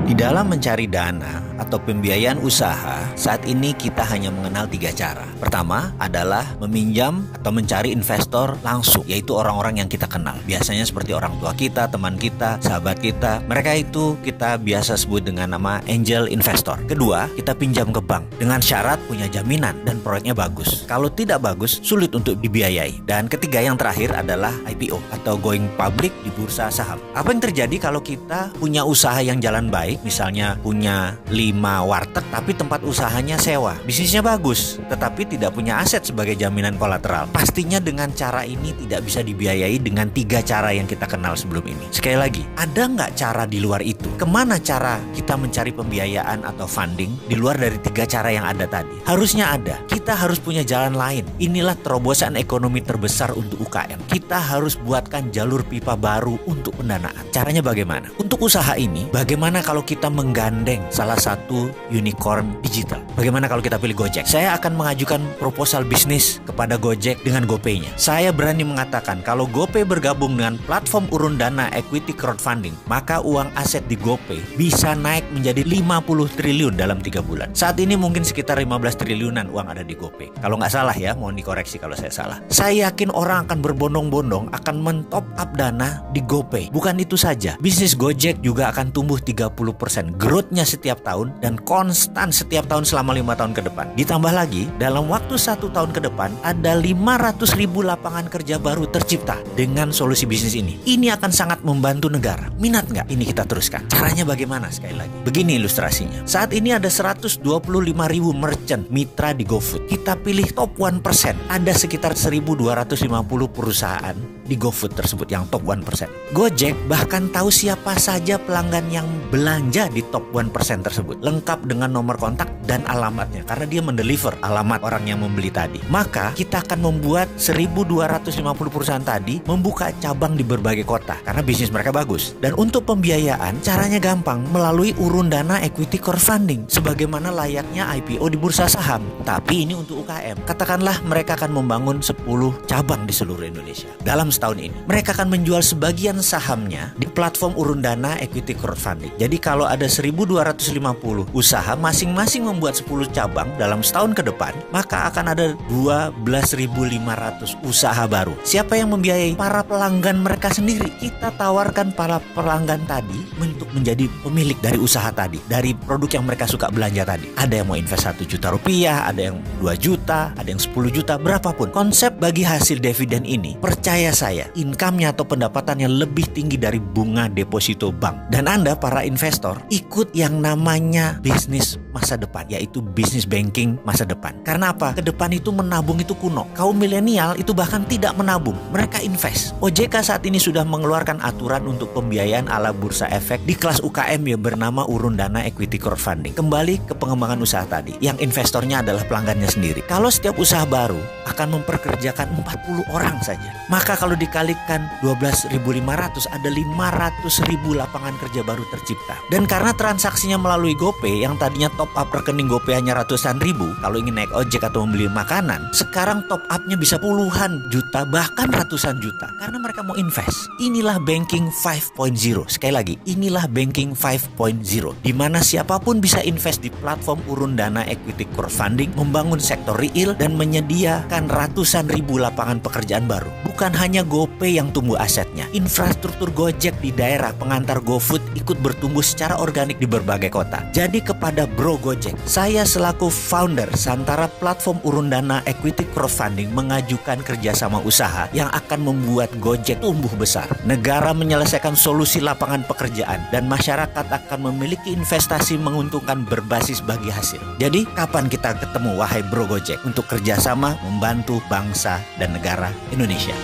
Di dalam mencari dana atau pembiayaan usaha, saat ini kita hanya mengenal 3 cara. Pertama adalah meminjam atau mencari investor langsung, yaitu orang-orang yang kita kenal. Biasanya seperti orang tua kita, teman kita, sahabat kita. Mereka itu kita biasa sebut dengan nama angel investor. Kedua, kita pinjam ke bank dengan syarat punya jaminan dan proyeknya bagus. Kalau tidak bagus, sulit untuk dibiayai. Dan ketiga yang terakhir adalah IPO atau going public di bursa saham. Apa yang terjadi kalau kita punya usaha yang jalan baik, misalnya punya 5 warteg tapi tempat usahanya sewa, bisnisnya bagus tetapi tidak punya aset sebagai jaminan kolateral? Pastinya dengan cara ini tidak bisa dibiayai dengan 3 cara yang kita kenal sebelum ini. Sekali lagi, ada nggak cara di luar itu? Kemana cara kita mencari pembiayaan atau funding di luar dari 3 cara yang ada tadi? Harusnya ada. Kita harus punya jalan lain. Inilah terobosan ekonomi terbesar untuk UKM. Kita harus buatkan jalur pipa baru untuk pendanaan. Caranya bagaimana? Untuk usaha ini, bagaimana kalau kita menggandeng salah satu unicorn digital? Bagaimana kalau kita pilih Gojek? Saya akan mengajukan proposal bisnis kepada Gojek dengan GoPay-nya. Saya berani mengatakan kalau GoPay bergabung dengan platform urun dana equity crowdfunding, maka uang aset di GoPay bisa naik menjadi 50 triliun dalam 3 bulan. Saat ini mungkin sekitar 15 triliunan uang ada di GoPay. Kalau nggak salah ya, mohon dikoreksi kalau saya salah. Saya yakin orang akan berbondong-bondong akan men-top up dana di GoPay. Bukan itu saja, bisnis Gojek juga akan tumbuh 30%. Growth-nya setiap tahun dan konstan setiap tahun selama 5 tahun ke depan. Ditambah lagi, dalam waktu 1 tahun ke depan ada 500.000 lapangan kerja baru tercipta dengan solusi bisnis ini. Ini akan sangat membantu negara. Minat nggak? Ini kita teruskan. Caranya bagaimana? Sekali lagi, begini ilustrasinya. Saat ini ada 125.000 merchant mitra di GoFood. Kita pilih top 1%. Ada sekitar 1.250 perusahaan di GoFood tersebut yang top 1%. Gojek bahkan tahu siapa saja pelanggan yang belanja di top 1% tersebut, lengkap dengan nomor kontak dan alamatnya, karena dia mendeliver alamat orang yang membeli tadi. Maka kita akan membuat 1.250 perusahaan tadi membuka cabang di berbagai kota karena bisnis mereka bagus. Dan untuk pembiayaan caranya gampang, melalui urun dana equity crowdfunding sebagaimana layaknya IPO di bursa saham. Tapi ini untuk UKM. Katakanlah mereka akan membangun 10 cabang di seluruh Indonesia. Dalam setahun ini mereka akan menjual sebagian sahamnya di platform urun dana equity crowdfunding. Jadi kalau ada 1.250 usaha masing-masing membuat 10 cabang dalam setahun ke depan, maka akan ada 12.500 usaha baru. Siapa yang membiayai? Para pelanggan mereka sendiri. Kita tawarkan para pelanggan tadi untuk menjadi pemilik dari usaha tadi, dari produk yang mereka suka belanja tadi. Ada yang mau invest 1 juta rupiah, ada yang 2 juta, ada yang 10 juta, berapapun. Konsep bagi hasil dividen ini, percaya saya, income-nya atau pendapatannya lebih tinggi dari bunga deposito bank. Dan Anda para investor ikut yang namanya bisnis masa depan, yaitu bisnis banking masa depan. Karena apa? Ke depan itu menabung itu kuno. Kaum milenial itu bahkan tidak menabung, mereka invest. OJK saat ini sudah mengeluarkan aturan untuk pembiayaan ala bursa efek di kelas UKM yang bernama urun dana equity crowdfunding. Kembali ke pengembangan usaha tadi, yang investornya adalah pelanggannya sendiri. Kalau setiap usaha baru akan memperkerjakan 40 orang saja, maka kalau dikalikan 12.500 ada 500.000 lapangan kerja baru tercipta. Dan karena transaksinya melalui GoPay yang tadinya top up rekening GoPay hanya ratusan ribu, kalau ingin naik ojek atau membeli makanan, sekarang top upnya bisa puluhan juta bahkan ratusan juta karena mereka mau invest. Inilah banking 5.0. Sekali lagi, inilah banking 5.0 di mana siapapun bisa invest di platform urun dana equity crowdfunding, membangun sektor real dan menyediakan ratusan ribu lapangan pekerjaan baru. Bukan hanya GoPay yang tumbuh asetnya, infrastruktur Gojek di daerah pengantar GoFood ikut bertumbuh secara organik di berbagai kota. Jadi kepada Bro Gojek, saya selaku founder Santara platform urun dana equity crowdfunding mengajukan kerjasama usaha yang akan membuat Gojek tumbuh besar. Negara menyelesaikan solusi lapangan pekerjaan dan masyarakat akan memiliki investasi menguntungkan berbasis bagi hasil. Jadi kapan kita ketemu wahai Bro Gojek untuk kerjasama membantu bangsa dan negara Indonesia?